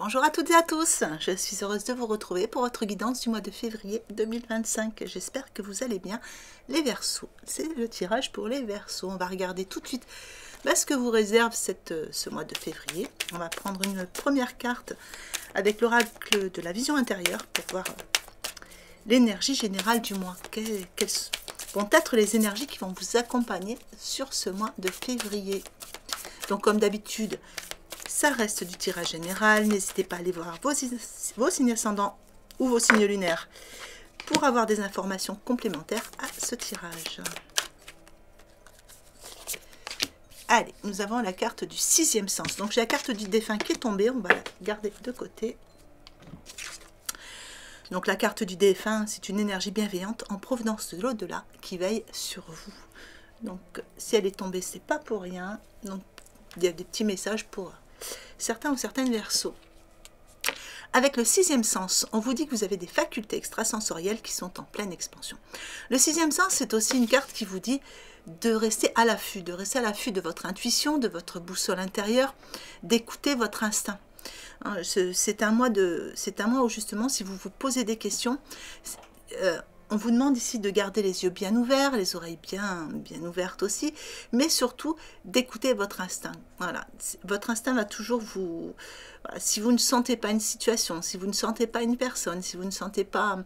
Bonjour à toutes et à tous, je suis heureuse de vous retrouver pour votre guidance du mois de février 2025. J'espère que vous allez bien. Les Verseaux, c'est le tirage pour les Verseaux. On va regarder tout de suite ce que vous réserve ce mois de février. On va prendre une première carte avec l'oracle de la vision intérieure pour voir l'énergie générale du mois. Quelles vont être les énergies qui vont vous accompagner sur ce mois de février? Donc comme d'habitude, ça reste du tirage général. N'hésitez pas à aller voir vos signes ascendants ou vos signes lunaires pour avoir des informations complémentaires à ce tirage. Allez, nous avons la carte du sixième sens. Donc j'ai la carte du défunt qui est tombée. On va la garder de côté. Donc la carte du défunt, c'est une énergie bienveillante en provenance de l'au-delà qui veille sur vous. Donc si elle est tombée, c'est pas pour rien. Donc il y a des petits messages pour certains ou certaines Verseaux. Avec le sixième sens, on vous dit que vous avez des facultés extrasensorielles qui sont en pleine expansion. Le sixième sens, c'est aussi une carte qui vous dit de rester à l'affût, de votre intuition, de votre boussole intérieure, d'écouter votre instinct. C'est un mois où justement, si vous vous posez des questions, on vous demande ici de garder les yeux bien ouverts, les oreilles bien ouvertes aussi, mais surtout d'écouter votre instinct. Voilà, votre instinct va toujours vous... Voilà, si vous ne sentez pas une situation, si vous ne sentez pas une personne, si vous ne sentez pas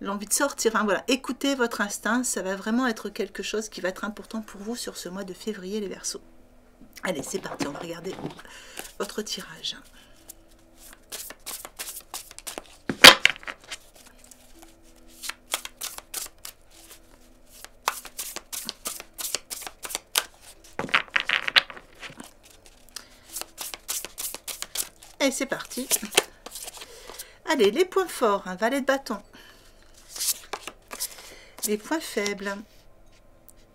l'envie de sortir, hein, voilà, écoutez votre instinct, ça va vraiment être quelque chose qui va être important pour vous sur ce mois de février, les Verseaux. Allez, c'est parti, on va regarder votre tirage. Et c'est parti. Allez, les points forts, un valet de bâton. Les points faibles,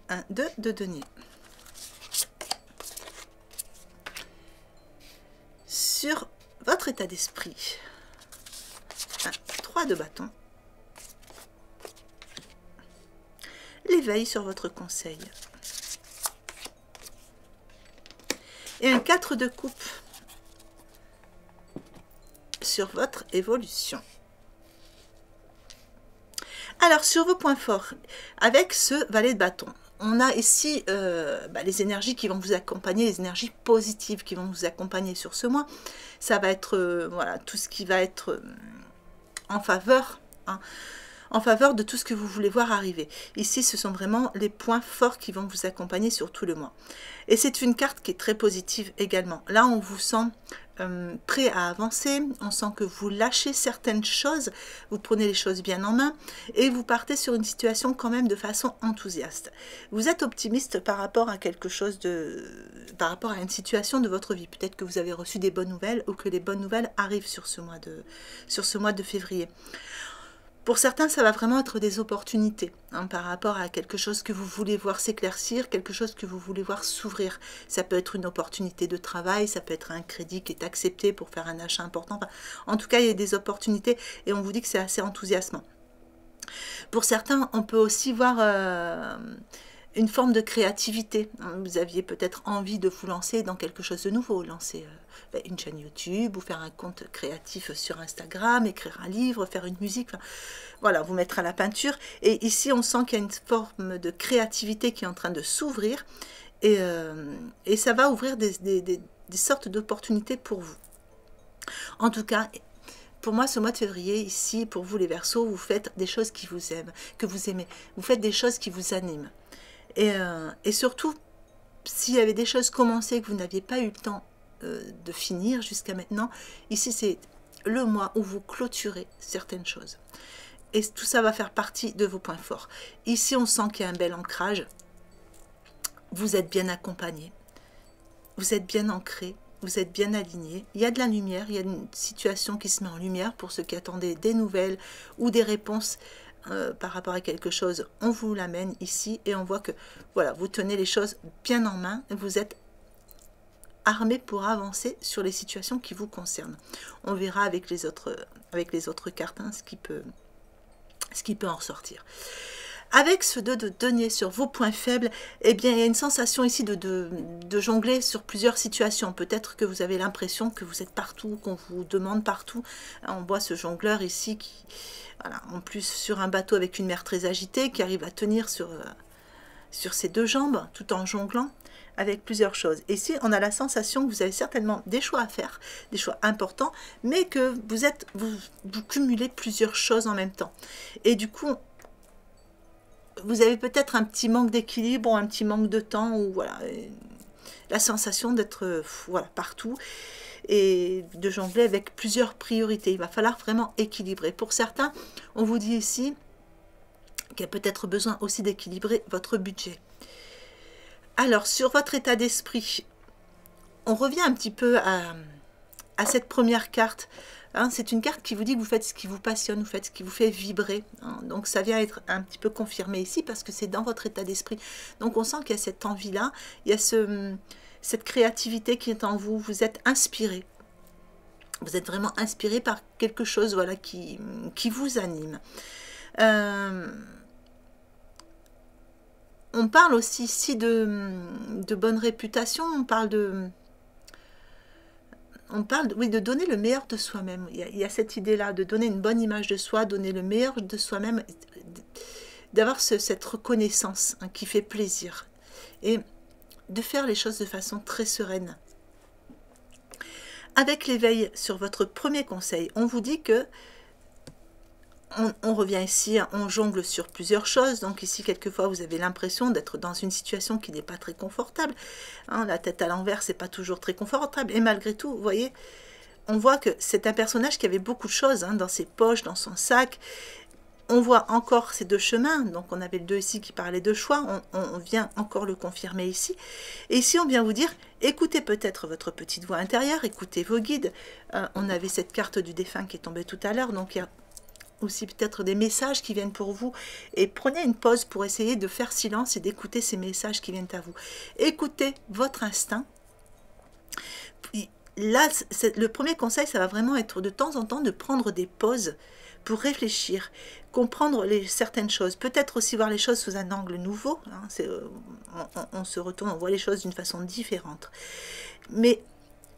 un 2 de denier. Sur votre état d'esprit, un 3 de bâton. L'éveil sur votre conseil. Et un 4 de coupe sur votre évolution. Alors sur vos points forts, avec ce valet de bâton, on a ici les énergies qui vont vous accompagner, les énergies positives qui vont vous accompagner sur ce mois. Ça va être voilà, tout ce qui va être en faveur, hein, en faveur de tout ce que vous voulez voir arriver. Ici, ce sont vraiment les points forts qui vont vous accompagner sur tout le mois. Et c'est une carte qui est très positive également. Là, on vous sent prêt à avancer, on sent que vous lâchez certaines choses, vous prenez les choses bien en main et vous partez sur une situation quand même de façon enthousiaste. Vous êtes optimiste par rapport à quelque chose par rapport à une situation de votre vie. Peut-être que vous avez reçu des bonnes nouvelles ou que les bonnes nouvelles arrivent sur ce mois de février. Pour certains, ça va vraiment être des opportunités par rapport à quelque chose que vous voulez voir s'éclaircir, quelque chose que vous voulez voir s'ouvrir. Ça peut être une opportunité de travail, ça peut être un crédit qui est accepté pour faire un achat important. Enfin, en tout cas, il y a des opportunités et on vous dit que c'est assez enthousiasmant. Pour certains, on peut aussi voir une forme de créativité. Vous aviez peut-être envie de vous lancer dans quelque chose de nouveau, lancer une chaîne YouTube ou faire un compte créatif sur Instagram, écrire un livre, faire une musique, enfin, voilà, vous mettre à la peinture. Et ici, on sent qu'il y a une forme de créativité qui est en train de s'ouvrir et ça va ouvrir des sortes d'opportunités pour vous. En tout cas, pour moi, ce mois de février, ici, pour vous les Verseaux, vous faites des choses qui vous aiment, que vous aimez. Vous faites des choses qui vous animent. Et surtout, s'il y avait des choses commencées que vous n'aviez pas eu le temps de finir jusqu'à maintenant, ici c'est le mois où vous clôturez certaines choses. Et tout ça va faire partie de vos points forts. Ici, on sent qu'il y a un bel ancrage. Vous êtes bien accompagné. Vous êtes bien ancré. Vous êtes bien aligné. Il y a de la lumière. Il y a une situation qui se met en lumière pour ceux qui attendaient des nouvelles ou des réponses par rapport à quelque chose. On vous l'amène ici et on voit que voilà, vous tenez les choses bien en main. Vous êtes armé pour avancer sur les situations qui vous concernent. On verra avec les autres cartes ce qui peut en ressortir. Avec ce 2 de denier sur vos points faibles, eh bien, il y a une sensation ici de jongler sur plusieurs situations. Peut-être que vous avez l'impression que vous êtes partout, qu'on vous demande partout. On voit ce jongleur ici, qui, voilà, en plus sur un bateau avec une mer très agitée, qui arrive à tenir sur ses deux jambes, tout en jonglant avec plusieurs choses. Et ici, on a la sensation que vous avez certainement des choix à faire, des choix importants, mais que vous cumulez plusieurs choses en même temps. Et du coup, vous avez peut-être un petit manque d'équilibre, ou un petit manque de temps, ou voilà, la sensation d'être voilà, partout et de jongler avec plusieurs priorités. Il va falloir vraiment équilibrer. Pour certains, on vous dit ici qu'il y a peut-être besoin aussi d'équilibrer votre budget. Alors, sur votre état d'esprit, on revient un petit peu à cette première carte. Hein, c'est une carte qui vous dit que vous faites ce qui vous passionne, vous faites ce qui vous fait vibrer. Hein, donc, ça vient être un petit peu confirmé ici parce que c'est dans votre état d'esprit. Donc, on sent qu'il y a cette envie-là, il y a cette créativité qui est en vous. Vous êtes inspiré. Vous êtes vraiment inspiré par quelque chose, voilà, qui vous anime. On parle aussi ici de bonne réputation, on parle oui, de donner le meilleur de soi-même. Il y a cette idée-là, de donner une bonne image de soi, donner le meilleur de soi-même, d'avoir cette reconnaissance, hein, qui fait plaisir. Et de faire les choses de façon très sereine. Avec l'éveil sur votre premier conseil, on vous dit que on revient ici, on jongle sur plusieurs choses. Donc ici, quelquefois, vous avez l'impression d'être dans une situation qui n'est pas très confortable. Hein, la tête à l'envers, c'est pas toujours très confortable. Et malgré tout, vous voyez, on voit que c'est un personnage qui avait beaucoup de choses, hein, dans ses poches, dans son sac. On voit encore ces deux chemins. Donc on avait le 2 ici qui parlait de choix. On vient encore le confirmer ici. Et ici, on vient vous dire, écoutez peut-être votre petite voix intérieure, écoutez vos guides. On avait cette carte du défunt qui est tombée tout à l'heure. Donc il y a aussi peut-être des messages qui viennent pour vous, et prenez une pause pour essayer de faire silence et d'écouter ces messages qui viennent à vous. Écoutez votre instinct. Là, le premier conseil, ça va vraiment être de temps en temps de prendre des pauses pour réfléchir, comprendre certaines choses, peut-être aussi voir les choses sous un angle nouveau, hein, on se retourne, on voit les choses d'une façon différente. Mais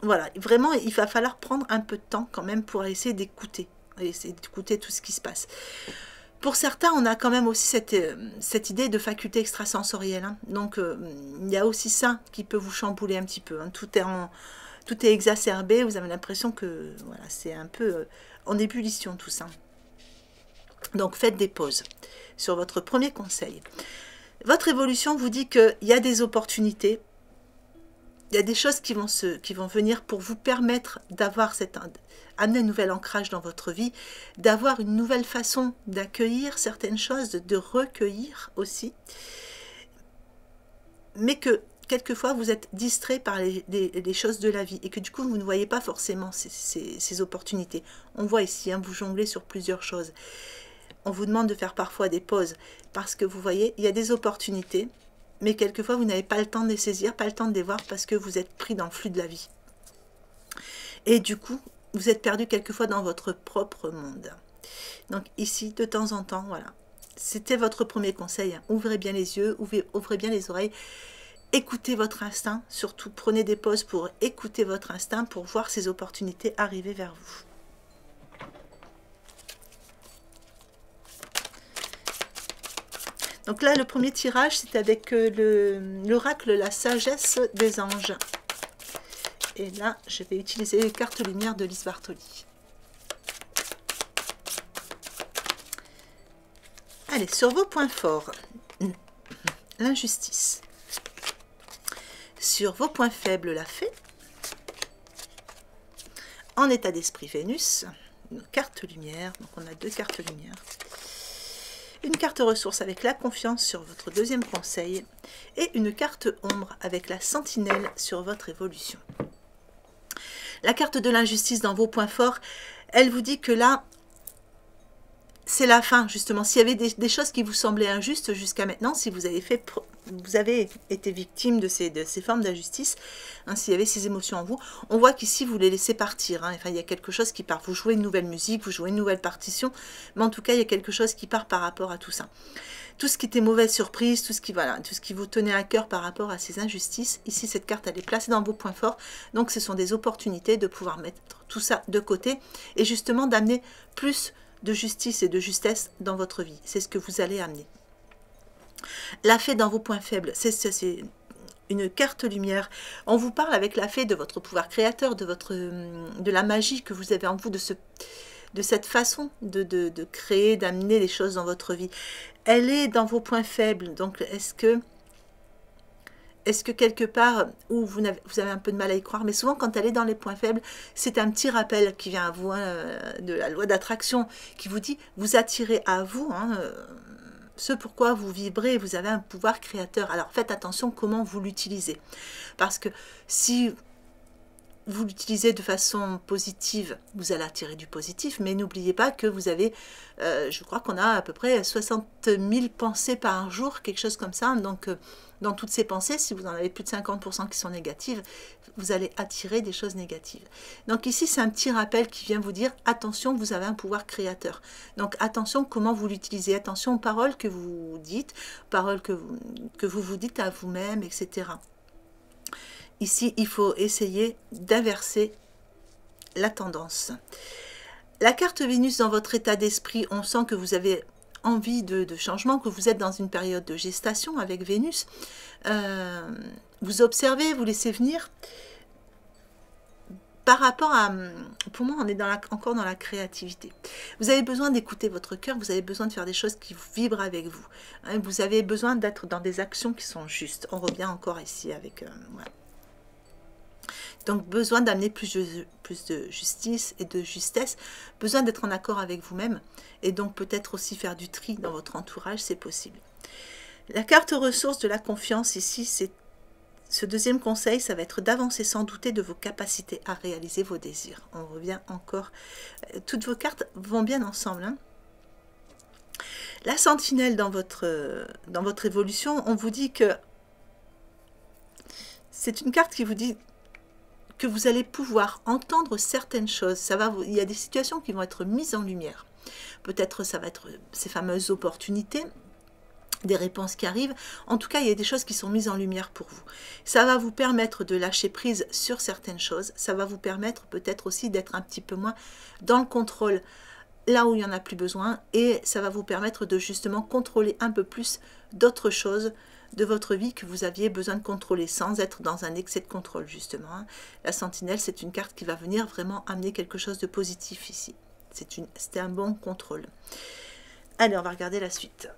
voilà, vraiment, il va falloir prendre un peu de temps quand même pour essayer d'écouter. Essayer d'écouter tout ce qui se passe. Pour certains, on a quand même aussi cette idée de faculté extrasensorielle. Hein. Donc, il y a aussi ça qui peut vous chambouler un petit peu. Hein. Tout est exacerbé. Vous avez l'impression que voilà, c'est un peu en ébullition tout ça. Donc, faites des pauses sur votre premier conseil. Votre évolution vous dit qu'il y a des opportunités. Il y a des choses qui vont venir pour vous permettre d'avoir amener un nouvel ancrage dans votre vie, d'avoir une nouvelle façon d'accueillir certaines choses, de recueillir aussi, mais que quelquefois vous êtes distrait par les choses de la vie et que du coup vous ne voyez pas forcément ces opportunités. On voit ici, hein, vous jonglez sur plusieurs choses. On vous demande de faire parfois des pauses parce que vous voyez, il y a des opportunités, mais quelquefois vous n'avez pas le temps de les saisir, pas le temps de les voir parce que vous êtes pris dans le flux de la vie. Et du coup, vous êtes perdu quelquefois dans votre propre monde. Donc ici, de temps en temps, voilà. C'était votre premier conseil. Hein. Ouvrez bien les yeux, ouvrez bien les oreilles. Écoutez votre instinct. Surtout, prenez des pauses pour écouter votre instinct, pour voir ces opportunités arriver vers vous. Donc là, le premier tirage, c'est avec l'oracle La Sagesse des Anges. Et là, je vais utiliser les cartes lumière de Lise Bartoli. Allez, sur vos points forts, l'injustice. Sur vos points faibles, la fée. En état d'esprit, Vénus. Une carte lumière, donc on a 2 cartes lumière. Une carte ressource avec la confiance sur votre deuxième conseil. Et une carte ombre avec la sentinelle sur votre évolution. La carte de l'injustice dans vos points forts, elle vous dit que là, c'est la fin, justement. S'il y avait des choses qui vous semblaient injustes jusqu'à maintenant, si vous avez été victime de ces formes d'injustice, hein, s'il y avait ces émotions en vous, on voit qu'ici, vous les laissez partir. Hein. Enfin, il y a quelque chose qui part. Vous jouez une nouvelle musique, vous jouez une nouvelle partition, mais en tout cas, il y a quelque chose qui part par rapport à tout ça. tout ce qui était mauvaise surprise, tout ce qui, voilà, tout ce qui vous tenait à cœur par rapport à ces injustices. Ici, cette carte, elle est placée dans vos points forts. Donc, ce sont des opportunités de pouvoir mettre tout ça de côté et justement d'amener plus de justice et de justesse dans votre vie. C'est ce que vous allez amener. La fée dans vos points faibles, c'est une carte lumière. On vous parle avec la fée de votre pouvoir créateur, de la magie que vous avez en vous, de cette façon de créer, d'amener les choses dans votre vie. Elle est dans vos points faibles. Donc, est-ce que quelque part, où vous avez un peu de mal à y croire, mais souvent quand elle est dans les points faibles, c'est un petit rappel qui vient à vous, de la loi d'attraction, qui vous dit, vous attirez à vous ce pourquoi vous vibrez, vous avez un pouvoir créateur. Alors faites attention comment vous l'utilisez. Parce que si vous l'utilisez de façon positive, vous allez attirer du positif, mais n'oubliez pas que vous avez, je crois qu'on a à peu près 60 000 pensées par jour, quelque chose comme ça. Donc, dans toutes ces pensées, si vous en avez plus de 50% qui sont négatives, vous allez attirer des choses négatives. Donc ici, c'est un petit rappel qui vient vous dire, attention, vous avez un pouvoir créateur. Donc attention comment vous l'utilisez, attention aux paroles que vous dites, paroles que vous dites à vous-même, etc. Ici, il faut essayer d'inverser la tendance. La carte Vénus dans votre état d'esprit, on sent que vous avez envie de changement, que vous êtes dans une période de gestation avec Vénus. Vous observez, vous laissez venir. Par rapport à, pour moi, on est encore dans la créativité. Vous avez besoin d'écouter votre cœur, vous avez besoin de faire des choses qui vibrent avec vous. Vous avez besoin d'être dans des actions qui sont justes. On revient encore ici avec... voilà. Donc, besoin d'amener plus de justice et de justesse, besoin d'être en accord avec vous-même, et donc peut-être aussi faire du tri dans votre entourage, c'est possible. La carte ressource de la confiance, ici, c'est ce deuxième conseil, ça va être d'avancer sans douter de vos capacités à réaliser vos désirs. On revient encore, toutes vos cartes vont bien ensemble, hein. La sentinelle dans votre évolution, on vous dit que c'est une carte qui vous dit que vous allez pouvoir entendre certaines choses. Il y a des situations qui vont être mises en lumière. Peut-être ça va être ces fameuses opportunités, des réponses qui arrivent. En tout cas, il y a des choses qui sont mises en lumière pour vous. Ça va vous permettre de lâcher prise sur certaines choses. Ça va vous permettre peut-être aussi d'être un petit peu moins dans le contrôle là où il n'y en a plus besoin. Et ça va vous permettre de justement contrôler un peu plus d'autres choses de votre vie que vous aviez besoin de contrôler sans être dans un excès de contrôle justement. La sentinelle, c'est une carte qui va venir vraiment amener quelque chose de positif ici. C'était un bon contrôle. Allez, on va regarder la suite.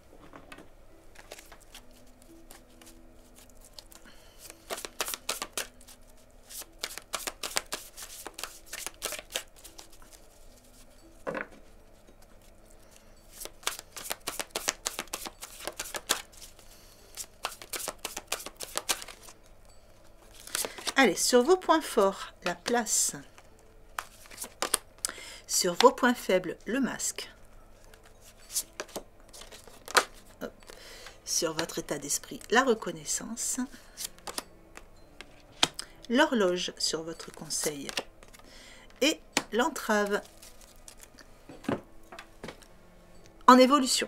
Allez, sur vos points forts, la place. Sur vos points faibles, le masque. Hop. Sur votre état d'esprit, la reconnaissance. L'horloge sur votre conseil. Et l'entrave. En évolution.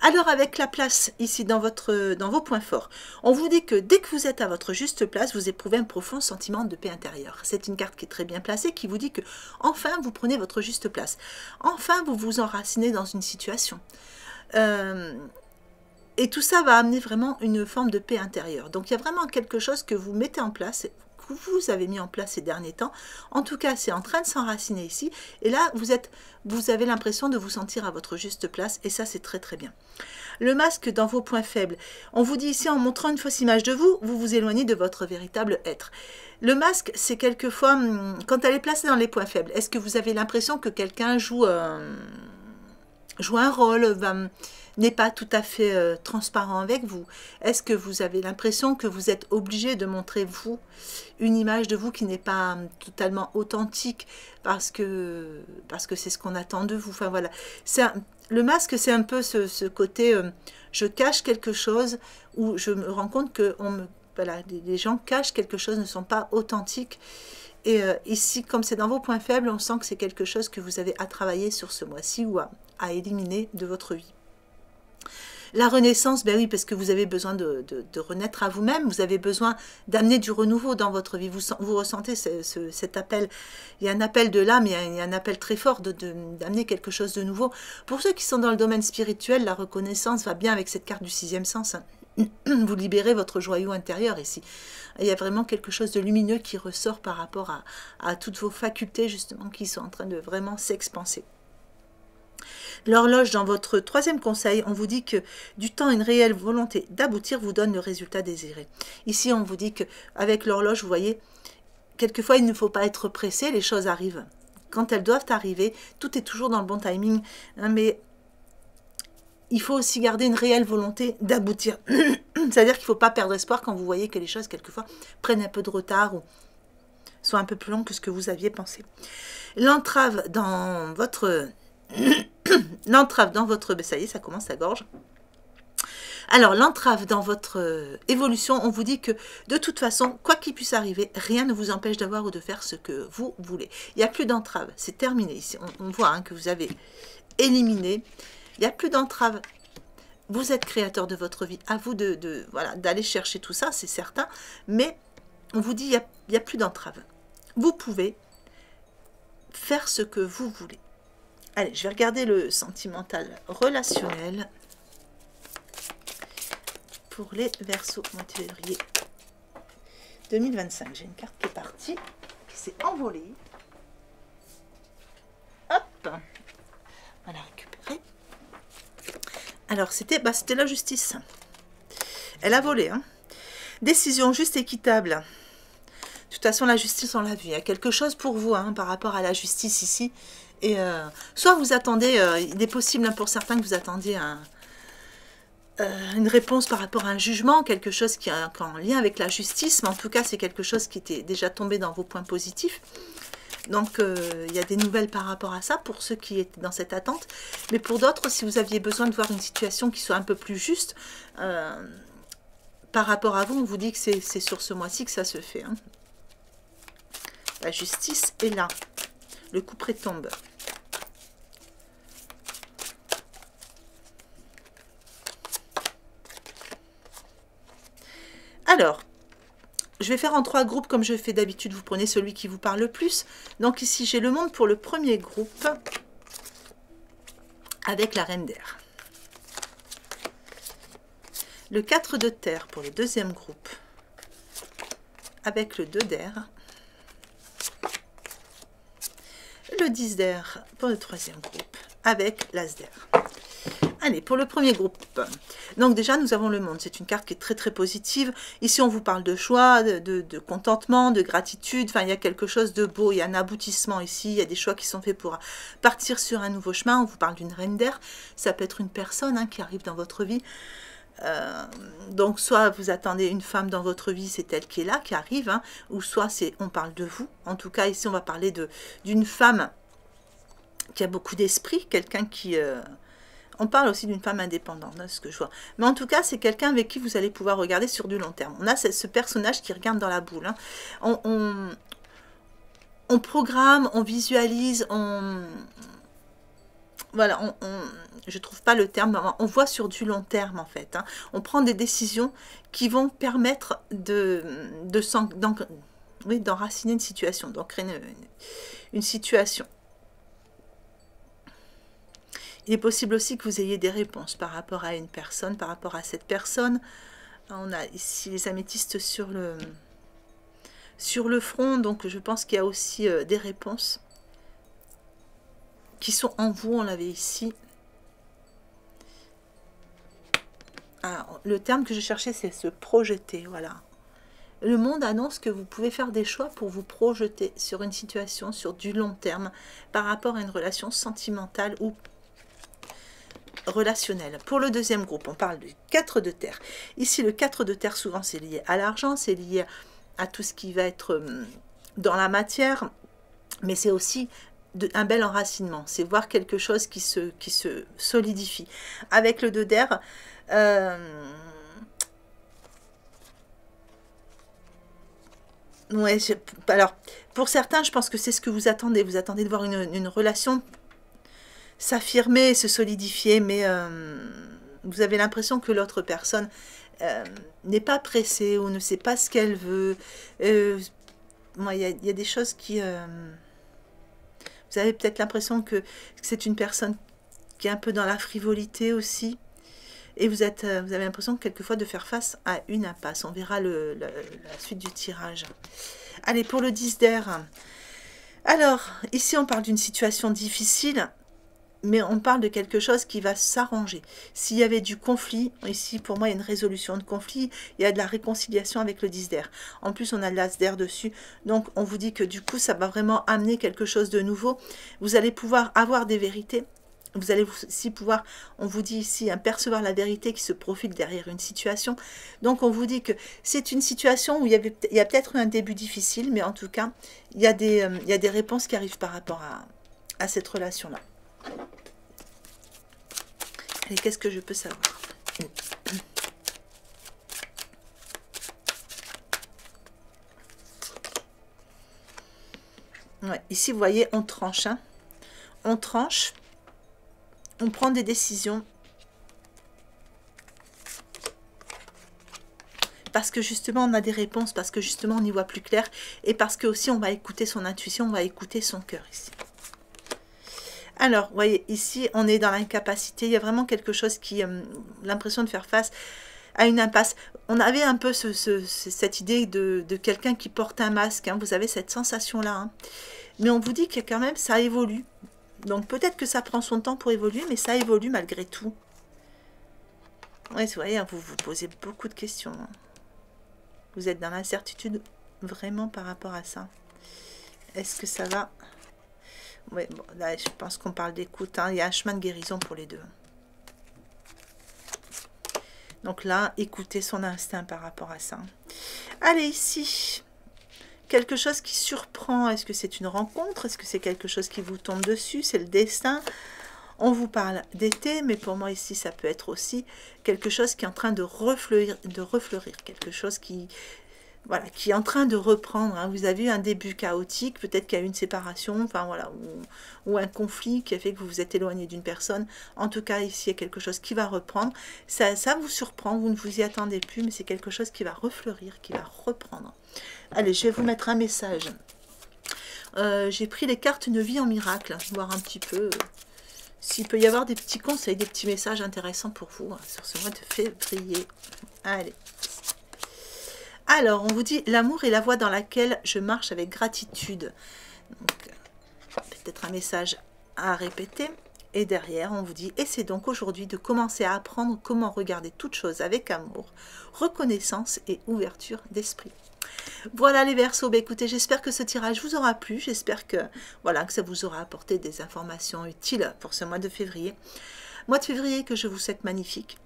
Alors avec la place ici dans vos points forts, on vous dit que dès que vous êtes à votre juste place, vous éprouvez un profond sentiment de paix intérieure. C'est une carte qui est très bien placée, qui vous dit que enfin vous prenez votre juste place. Enfin vous vous enracinez dans une situation. Et tout ça va amener vraiment une forme de paix intérieure. Donc il y a vraiment quelque chose que vous mettez en place, que vous avez mis en place ces derniers temps. En tout cas, c'est en train de s'enraciner ici. Et là, vous avez l'impression de vous sentir à votre juste place. Et ça, c'est très très bien. Le masque dans vos points faibles. On vous dit ici, en montrant une fausse image de vous, vous vous éloignez de votre véritable être. Le masque, c'est quelquefois, quand elle est placée dans les points faibles, est-ce que vous avez l'impression que quelqu'un joue un rôle, n'est pas tout à fait transparent avec vous? Est-ce que vous avez l'impression que vous êtes obligé de montrer vous, une image de vous qui n'est pas totalement authentique parce que c'est ce qu'on attend de vous? Enfin voilà, le masque, c'est un peu ce côté je cache quelque chose, où je me rends compte que voilà, les gens cachent quelque chose, ne sont pas authentiques. Et ici, comme c'est dans vos points faibles, on sent que c'est quelque chose que vous avez à travailler sur ce mois-ci ou à éliminer de votre vie. La renaissance, ben oui, parce que vous avez besoin de renaître à vous-même, vous avez besoin d'amener du renouveau dans votre vie. Vous ressentez cet appel. Il y a un appel de l'âme, il y a un appel très fort d'amener quelque chose de nouveau. Pour ceux qui sont dans le domaine spirituel, la reconnaissance va bien avec cette carte du sixième sens. Vous libérez votre joyau intérieur ici. Il y a vraiment quelque chose de lumineux qui ressort par rapport à toutes vos facultés, justement, qui sont en train de vraiment s'expanser. L'horloge, dans votre troisième conseil, on vous dit que du temps, une réelle volonté d'aboutir vous donne le résultat désiré. Ici, on vous dit qu'avec l'horloge, vous voyez, quelquefois, il ne faut pas être pressé, les choses arrivent. Quand elles doivent arriver, tout est toujours dans le bon timing, hein, mais il faut aussi garder une réelle volonté d'aboutir. C'est-à-dire qu'il ne faut pas perdre espoir quand vous voyez que les choses, quelquefois, prennent un peu de retard ou sont un peu plus longues que ce que vous aviez pensé. L'entrave dans votre... l'entrave dans votre... Ça y est, ça commence à gorge. Alors, l'entrave dans votre évolution, on vous dit que de toute façon, quoi qu'il puisse arriver, rien ne vous empêche d'avoir ou de faire ce que vous voulez. Il n'y a plus d'entrave, c'est terminé ici. On voit hein, que vous avez éliminé. Il n'y a plus d'entrave. Vous êtes créateur de votre vie. À vous voilà, d'aller chercher tout ça, c'est certain. Mais on vous dit, il n'y a plus d'entrave. Vous pouvez faire ce que vous voulez. Allez, je vais regarder le sentimental relationnel pour les Verseaux, mois de février 2025. J'ai une carte qui est partie, qui s'est envolée. Hop, on va la récupérer. Alors, c'était la justice. Elle a volé. Hein. Décision juste et équitable. De toute façon, la justice, on l'a vu. Il y a quelque chose pour vous hein, par rapport à la justice ici. Et soit vous attendez, il est possible hein, pour certains que vous attendiez une réponse par rapport à un jugement, quelque chose qui est en lien avec la justice, mais en tout cas c'est quelque chose qui était déjà tombé dans vos points positifs. Donc il y a des nouvelles par rapport à ça pour ceux qui étaient dans cette attente. Mais pour d'autres, si vous aviez besoin de voir une situation qui soit un peu plus juste, par rapport à vous, on vous dit que c'est sur ce mois-ci que ça se fait. Hein. La justice est là. Le couperet tombe. Alors, je vais faire en 3 groupes comme je fais d'habitude. Vous prenez celui qui vous parle le plus. Donc ici, j'ai le monde pour le premier groupe avec la reine d'air. Le 4 de terre pour le deuxième groupe avec le 2 d'air. Le 10 d'air pour le troisième groupe avec l'as d'air. Allez, pour le premier groupe, donc déjà nous avons le monde, c'est une carte qui est très très positive. Ici on vous parle de choix, de contentement, de gratitude, enfin il y a quelque chose de beau, il y a un aboutissement ici, il y a des choix qui sont faits pour partir sur un nouveau chemin. On vous parle d'une reine d'air, ça peut être une personne hein, qui arrive dans votre vie. Donc soit vous attendez une femme dans votre vie, c'est elle qui est là, qui arrive, hein, ou soit on parle de vous. En tout cas ici on va parler d'une femme qui a beaucoup d'esprit, quelqu'un qui... on parle aussi d'une femme indépendante, hein, ce que je vois. Mais en tout cas, c'est quelqu'un avec qui vous allez pouvoir regarder sur du long terme. On a ce personnage qui regarde dans la boule. Hein. On programme, on visualise, voilà, je ne trouve pas le terme, on voit sur du long terme en fait. Hein. On prend des décisions qui vont permettre d'enraciner une situation, d'ancrer une situation. Il est possible aussi que vous ayez des réponses par rapport à une personne, par rapport à cette personne. On a ici les améthystes sur le front, donc je pense qu'il y a aussi des réponses qui sont en vous, on l'avait ici. Alors, le terme que je cherchais, c'est se projeter, voilà. Le monde annonce que vous pouvez faire des choix pour vous projeter sur une situation, sur du long terme, par rapport à une relation sentimentale ou relationnel. Pour le deuxième groupe, on parle du 4 de terre. Ici, le 4 de terre, souvent, c'est lié à l'argent, c'est lié à tout ce qui va être dans la matière, mais c'est aussi un bel enracinement. C'est voir quelque chose qui se solidifie. Avec le 2 d'air, ouais, alors, pour certains, je pense que c'est ce que vous attendez. Vous attendez de voir une relation s'affirmer, se solidifier, mais Vous avez l'impression que l'autre personne n'est pas pressée ou ne sait pas ce qu'elle veut. Moi, il y a des choses qui... vous avez peut-être l'impression que c'est une personne qui est un peu dans la frivolité aussi. Et vous avez l'impression quelquefois de faire face à une impasse. On verra la suite du tirage. Allez, pour le 10 d'air. Alors, ici on parle d'une situation difficile, mais on parle de quelque chose qui va s'arranger. S'il y avait du conflit, ici pour moi il y a une résolution de conflit, il y a de la réconciliation avec le 10 d'air. En plus on a l'as d'air dessus, donc on vous dit que du coup ça va vraiment amener quelque chose de nouveau. Vous allez pouvoir avoir des vérités. Vous allez aussi pouvoir, on vous dit ici, percevoir la vérité qui se profile derrière une situation. Donc on vous dit que c'est une situation où il y a peut-être un début difficile, mais en tout cas, il y a des réponses qui arrivent par rapport à cette relation-là. Allez, qu'est-ce que je peux savoir? Ouais, ici, vous voyez, on tranche. Hein. On tranche. On prend des décisions parce que justement on a des réponses, parce que justement on y voit plus clair et parce que aussi on va écouter son intuition, on va écouter son cœur ici. Alors, vous voyez, ici on est dans l'incapacité, il y a vraiment quelque chose qui l'impression de faire face à une impasse. On avait un peu cette idée de quelqu'un qui porte un masque, hein, vous avez cette sensation-là, hein. Mais on vous dit que quand même ça évolue. Donc peut-être que ça prend son temps pour évoluer, mais ça évolue malgré tout. Oui, vous voyez, vous vous posez beaucoup de questions. Hein. Vous êtes dans l'incertitude vraiment par rapport à ça. Est-ce que ça va? Oui, bon, là je pense qu'on parle d'écoute. Hein. Il y a un chemin de guérison pour les deux. Donc là, écoutez son instinct par rapport à ça. Allez, ici... quelque chose qui surprend, est-ce que c'est une rencontre? Est-ce que c'est quelque chose qui vous tombe dessus? C'est le destin. On vous parle d'été, mais pour moi ici, ça peut être aussi quelque chose qui est en train de refleurir quelque chose qui, voilà, qui est en train de reprendre. Hein. Vous avez eu un début chaotique, peut-être qu'il y a eu une séparation, enfin voilà, ou un conflit qui a fait que vous vous êtes éloigné d'une personne. En tout cas, ici, il y a quelque chose qui va reprendre. Ça vous surprend, vous ne vous y attendez plus, mais c'est quelque chose qui va refleurir, qui va reprendre. Allez, je vais vous mettre un message. J'ai pris les cartes Une vie en miracle, voir un petit peu s'il peut y avoir des petits conseils, des petits messages intéressants pour vous hein, sur ce mois de février. Allez. Alors, on vous dit, l'amour est la voie dans laquelle je marche avec gratitude. Peut-être un message à répéter. Et derrière, on vous dit, essaie donc aujourd'hui de commencer à apprendre comment regarder toute chose avec amour, reconnaissance et ouverture d'esprit. Voilà les Verseaux, écoutez, j'espère que ce tirage vous aura plu, j'espère que, voilà, que ça vous aura apporté des informations utiles pour ce mois de février. Mois de février que je vous souhaite magnifique.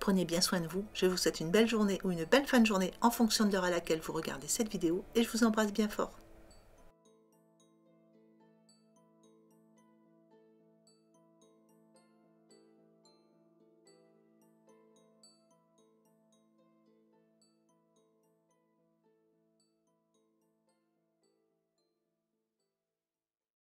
Prenez bien soin de vous, je vous souhaite une belle journée ou une belle fin de journée en fonction de l'heure à laquelle vous regardez cette vidéo et je vous embrasse bien fort.